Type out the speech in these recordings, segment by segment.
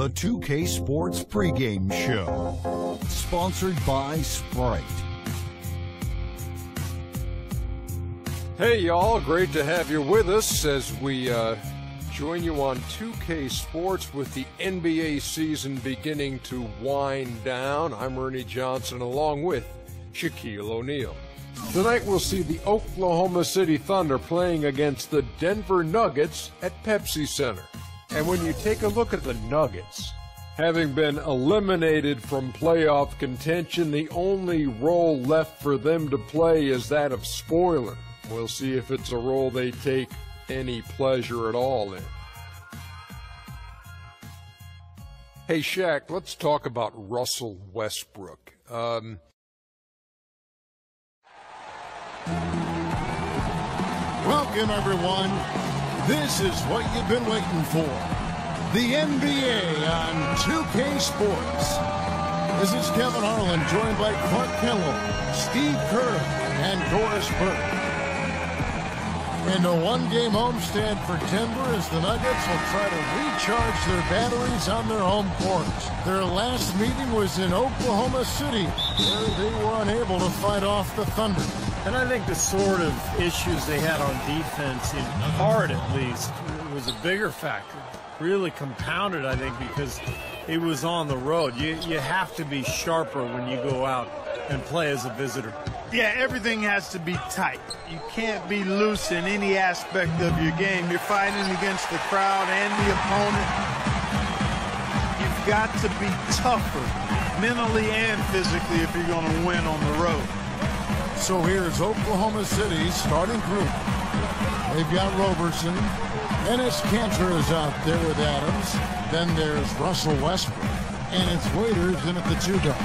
The 2K Sports pregame show, sponsored by Sprite. Hey y'all, great to have you with us as we join you on 2K Sports with the NBA season beginning to wind down. I'm Ernie Johnson along with Shaquille O'Neal. Tonight we'll see the Oklahoma City Thunder playing against the Denver Nuggets at Pepsi Center. And when you take a look at the Nuggets, having been eliminated from playoff contention, the only role left for them to play is that of spoiler. We'll see if it's a role they take any pleasure at all in. Hey, Shaq, let's talk about Russell Westbrook. Welcome, everyone. This is what you've been waiting for. The NBA on 2K Sports. This is Kevin Harlan, joined by Clark Kellogg, Steve Kerr, and Doris Burke. In a one-game homestand for Denver as the Nuggets will try to recharge their batteries on their home court. Their last meeting was in Oklahoma City, where they were unable to fight off the Thunder. And I think the sort of issues they had on defense, in part at least, was a bigger factor. Really compounded, I think, because it was on the road. You have to be sharper when you go out and play as a visitor. Yeah, everything has to be tight. You can't be loose in any aspect of your game. You're fighting against the crowd and the opponent. You've got to be tougher mentally and physically if you're going to win on the road. So here's Oklahoma City's starting group. They've got Roberson. Enes Kanter is out there with Adams. Then there's Russell Westbrook. And it's Waiters in at the 2-guard.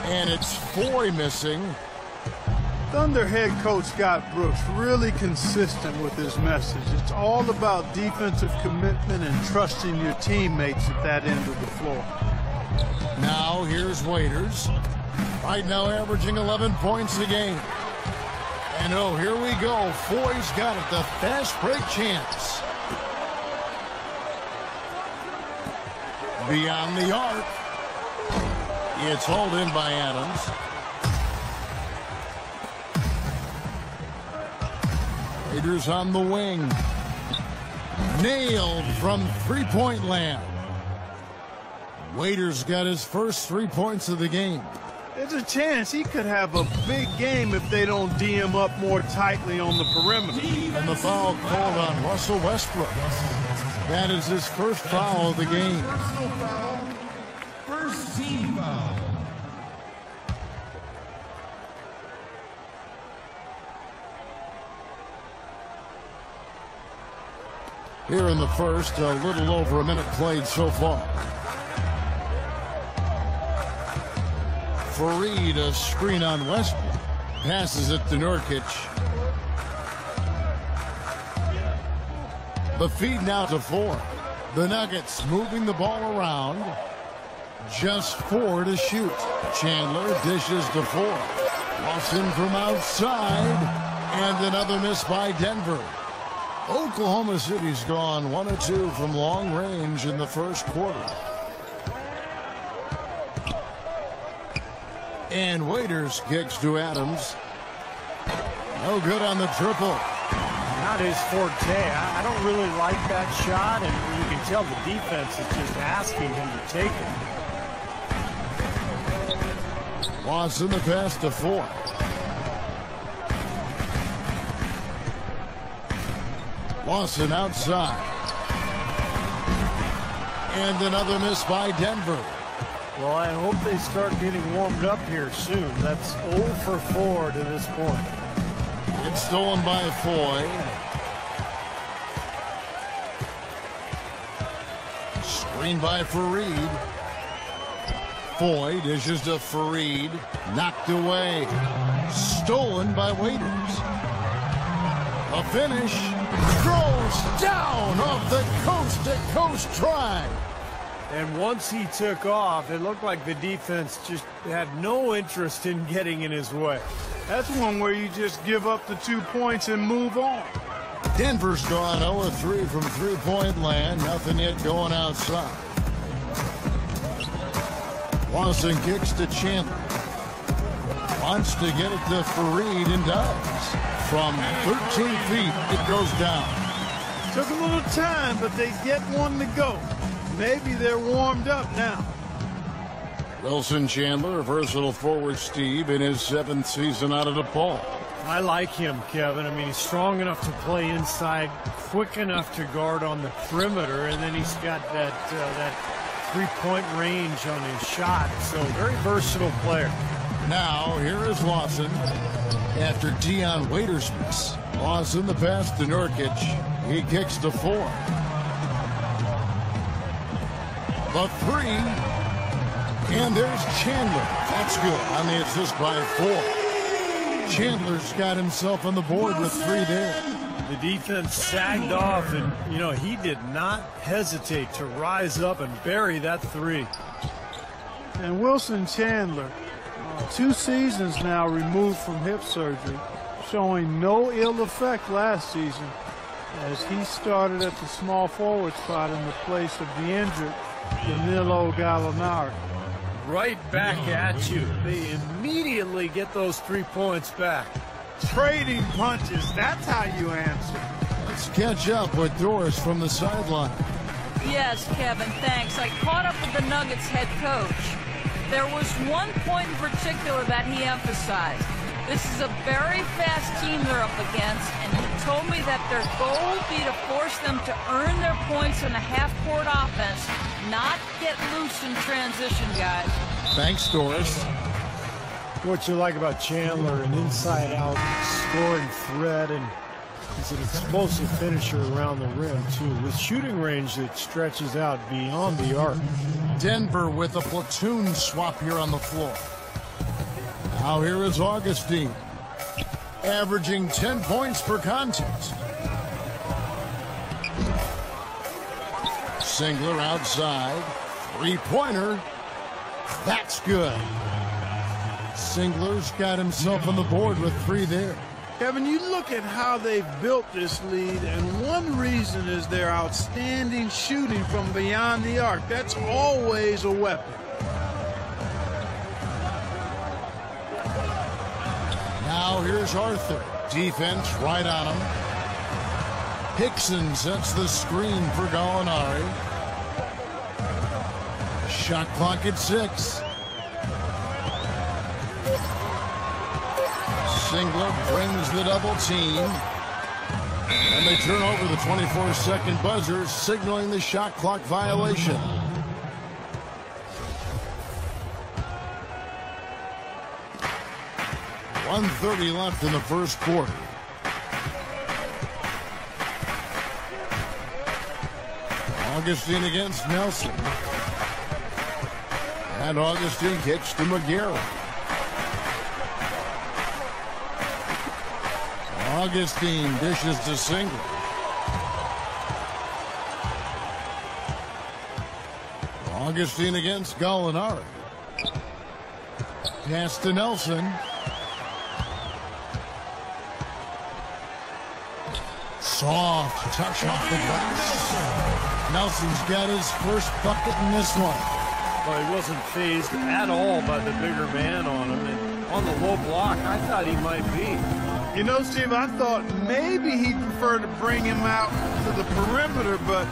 And it's Foy missing. Thunder head coach Scott Brooks really consistent with his message. It's all about defensive commitment and trusting your teammates at that end of the floor. Now here's Waiters. Right now averaging 11 points a game. And oh, here we go. Foy's got it. The fast break chance. Beyond the arc. It's hauled in by Adams. Raiders on the wing. Nailed from three-point land. Waiters got his first 3 points of the game. There's a chance he could have a big game if they don't D him up more tightly on the perimeter. And the foul called on Russell Westbrook. That is his first foul of the game. First team foul. Here in the first, a little over a minute played so far. Fareed, a screen on Westbrook. Passes it to Nurkic. The feed now to Four. The Nuggets moving the ball around. Just 4 to shoot. Chandler dishes to Four. Lawson from outside. And another miss by Denver. Oklahoma City's gone 1 of 2 from long range in the first quarter. And Waiters kicks to Adams. No good on the triple. Not his forte. I don't really like that shot, and you can tell the defense is just asking him to take it. Lawson the pass to Four. Lawson outside. And another miss by Denver. Well, I hope they start getting warmed up here soon. That's 0 for 4 to this point. It's stolen by Foy. Screen by Fareed. Foy dishes to Fareed. Knocked away. Stolen by Waiters. A finish. Throws down off the coast-to-coast try. And once he took off, it looked like the defense just had no interest in getting in his way. That's one where you just give up the 2 points and move on. Denver's gone 0-3 from three-point land. Nothing yet going outside. Lawson kicks to Chandler. Wants to get it to Fareed and does. From 13 feet, it goes down. Took a little time, but they get one to go. Maybe they're warmed up now. Wilson Chandler, a versatile forward, Steve, in his 7th season out of DePaul. I like him, Kevin. I mean, he's strong enough to play inside, quick enough to guard on the perimeter, and then he's got that three-point range on his shot. So, very versatile player. Now, here is Lawson after Dion Waiters miss. Lawson, the pass to Nurkic. He kicks to 4. The 3. And there's Chandler. That's good on the assist by 4. Chandler's got himself on the board with 3 there. The defense sagged off, and, you know, he did not hesitate to rise up and bury that 3. And Wilson Chandler, 2 seasons now removed from hip surgery, showing no ill effect last season as he started at the small forward spot in the place of the injured Danilo Gallinari. Right back at you. They immediately get those 3 points back. Trading punches, that's how you answer. Let's catch up with Doris from the sideline. Yes, Kevin, thanks. I caught up with the Nuggets head coach. There was one point in particular that he emphasized. This is a very fast team they're up against, and he told me that their goal would be to force them to earn their points in the half-court offense, not get loose in transition, guys. Thanks, Doris. What you like about Chandler, an inside-out scoring threat, and he's an explosive finisher around the rim, too, with shooting range that stretches out beyond the arc. Denver with a platoon swap here on the floor. Now here is Augustine, averaging 10 points per contest. Singler outside, 3-pointer. That's good. Singler's got himself on the board with 3 there. Kevin, you look at how they've built this lead, and one reason is their outstanding shooting from beyond the arc. That's always a weapon. Now here's Arthur. Defense right on him. Hickson sets the screen for Gallinari. Shot clock at 6. Singler brings the double team. And they turn over the 24-second buzzer, signaling the shot clock violation. .130 left in the first quarter. Augustine against Nelson. And Augustine kicks to McGarrett. Augustine dishes to Singler. Augustine against Gallinari. Pass to Nelson. Soft touch off the glass. Nelson's got his first bucket in this one. Well, he wasn't phased at all by the bigger man on him. And on the low block, I thought he might be. You know, Steve, I thought maybe he'd prefer to bring him out to the perimeter, but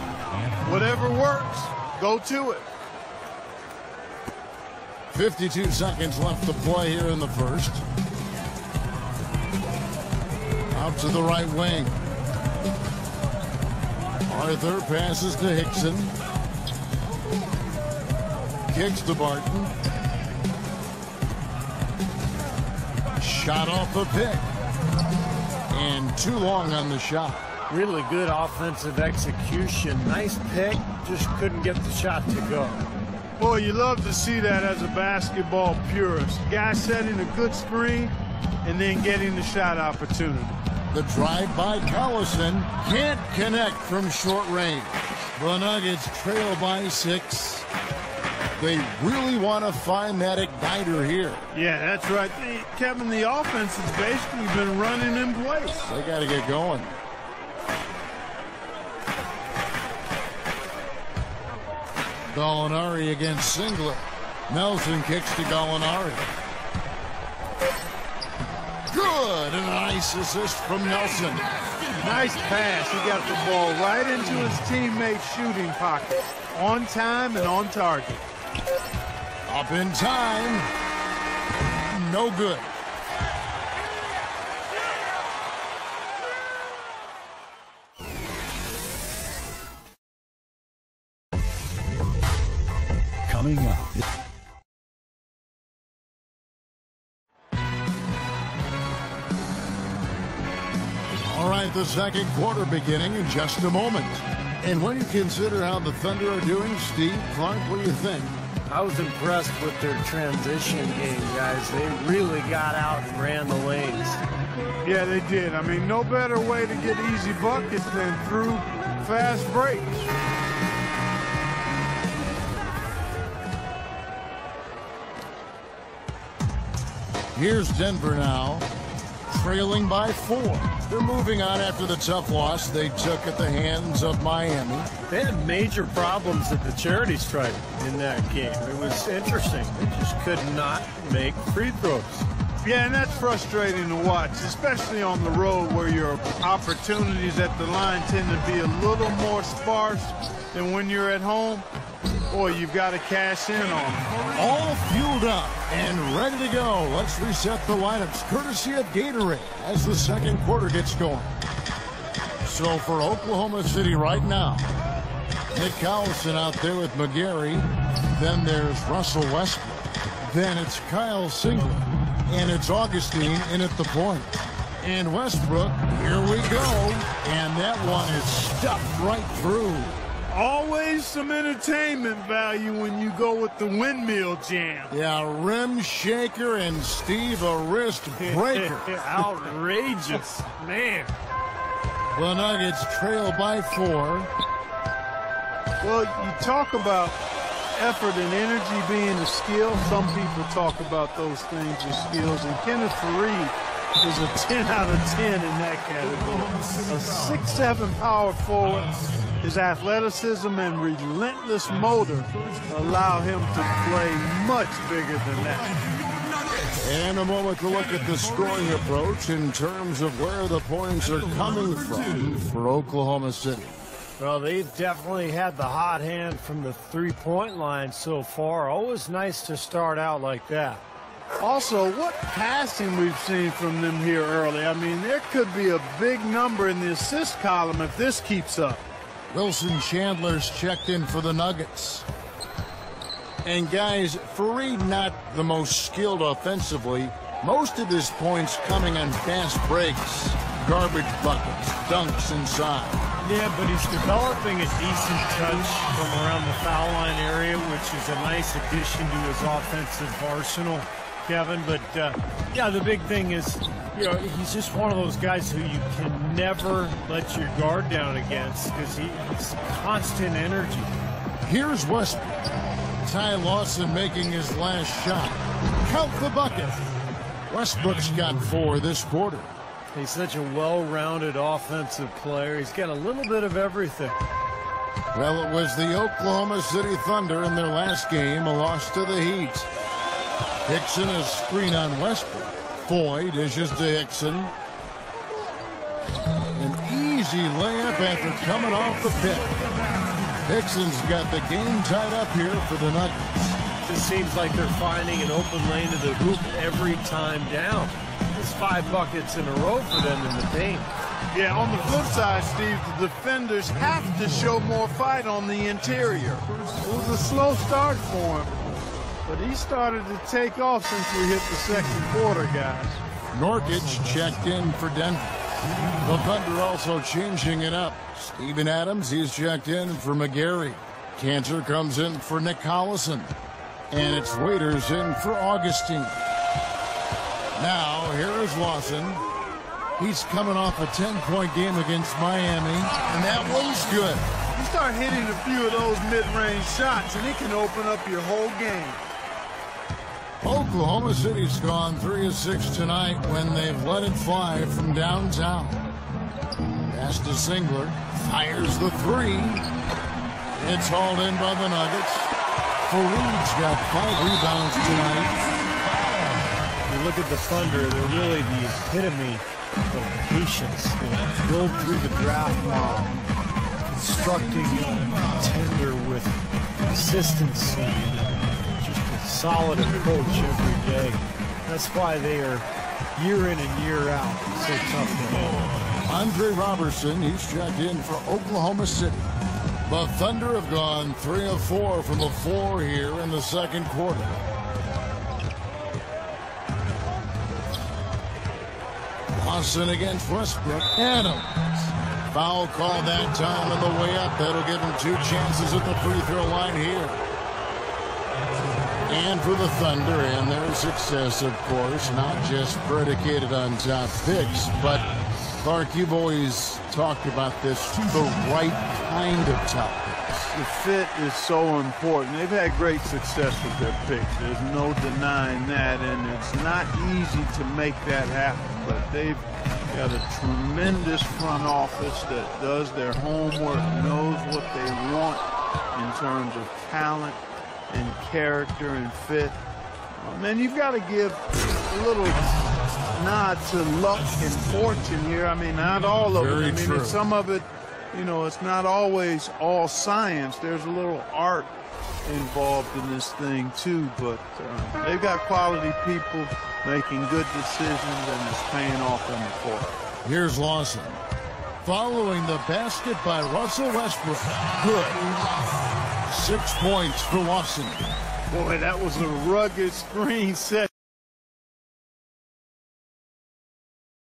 whatever works, go to it. 52 seconds left to play here in the first. Out to the right wing. Arthur passes to Hickson. Kicks to Barton. Shot off the pick. And too long on the shot. Really good offensive execution. Nice pick, just couldn't get the shot to go. Boy, you love to see that as a basketball purist. Guy setting a good screen and then getting the shot opportunity. The drive by Collison can't connect from short range. The Nuggets trail by 6. They really want to find that igniter here. Yeah, that's right. Kevin, the offense has basically been running in place. They got to get going. Gallinari against Singler. Nelson kicks to Gallinari. Good, and a nice assist from Nelson. Nice pass. He got the ball right into his teammate's shooting pocket. On time and on target. Up in time. No good. Coming up. All right, the second quarter beginning in just a moment. And when you consider how the Thunder are doing, Steve, Clark, what do you think? I was impressed with their transition game, guys. They really got out and ran the lanes. Yeah, they did. I mean, no better way to get easy buckets than through fast breaks. Here's Denver now, trailing by 4. They're moving on after the tough loss they took at the hands of Miami. They had major problems at the charity stripe in that game. It was interesting. They just could not make free throws. Yeah, and that's frustrating to watch, especially on the road where your opportunities at the line tend to be a little more sparse than when you're at home. Boy, you've got to cash in on them. All fueled up and ready to go. Let's reset the lineups, courtesy of Gatorade, as the second quarter gets going. So for Oklahoma City right now, Nick Collison out there with McGarry. Then there's Russell Westbrook. Then it's Kyle Singler. And it's Augustine in at the point. And Westbrook, here we go. And that one is stuffed right through. Always some entertainment value when you go with the windmill jam. Yeah, rim shaker and Steve a wrist breaker. Outrageous, man. The Nuggets trail by 4. Well, you talk about effort and energy being a skill. Some people talk about those things as skills. And Kenneth Faried is a 10 out of 10 in that category. A 6'7" power forward. His athleticism and relentless motor allow him to play much bigger than that. And a moment to look at the scoring approach in terms of where the points are coming from for Oklahoma City. Well, they've definitely had the hot hand from the three-point line so far. Always nice to start out like that. Also, what passing we've seen from them here early. I mean, there could be a big number in the assist column if this keeps up. Wilson Chandler's checked in for the Nuggets. And guys, Faried not the most skilled offensively. Most of his points coming on fast breaks, garbage buckets, dunks inside. Yeah, but he's developing a decent touch from around the foul line area, which is a nice addition to his offensive arsenal, Kevin. But, yeah, the big thing is, you know, he's just one of those guys who you can never let your guard down against because he's constant energy. Here's Westbrook. Ty Lawson making his last shot. Count the bucket. Westbrook's got 4 this quarter. He's such a well-rounded offensive player. He's got a little bit of everything. Well, it was the Oklahoma City Thunder in their last game, a loss to the Heat. Hickson a screen on Westbrook. Foy dishes to Hickson. An easy layup after coming off the pick. Hickson's got the game tied up here for the Nuggets. It just seems like they're finding an open lane to the hoop every time down. It's 5 buckets in a row for them in the paint. Yeah, on the flip side, Steve, the defenders have to show more fight on the interior. It was a slow start for him, but he started to take off since we hit the second quarter, guys. Nurkic checked in for Denver. The Thunder also changing it up. Steven Adams, he's checked in for McGarry. Cantor comes in for Nick Collison. And it's Waiters in for Augustine. Now, here is Lawson. He's coming off a 10-point game against Miami, and that one's good. You start hitting a few of those mid-range shots, and it can open up your whole game. Oklahoma City's gone 3 of 6 tonight when they've let it fly from downtown. Pass to Singler. Fires the 3. It's hauled in by the Nuggets. Fareed's got 5 rebounds tonight. You look at the Thunder, they're really the epitome of patience. They build through the draft while constructing tender with consistency and just a solid approach every day. That's why they are year in and year out so tough to handle. Andre Robertson, he's checked in for Oklahoma City. The Thunder have gone 3 of 4 from the floor here in the second quarter. Lawson against Westbrook. Adams. Foul call that time on the way up. That'll give him 2 chances at the free throw line here. And for the Thunder and their success, of course, not just predicated on top picks, but Clark, you've always talked about this, the right kind of top picks. The fit is so important. They've had great success with their picks. There's no denying that, and it's not easy to make that happen. But they've got a tremendous front office that does their homework, knows what they want in terms of talent and character and fit. Man, you've got to give a little nod to luck and fortune here. I mean, not all of it. I mean, it's some of it, you know, it's not always all science. There's a little art involved in this thing, too. But they've got quality people making good decisions, and it's paying off on the court. Here's Lawson. Following the basket by Russell Westbrook. Good. 6 points for Lawson. Boy, that was a rugged screen set.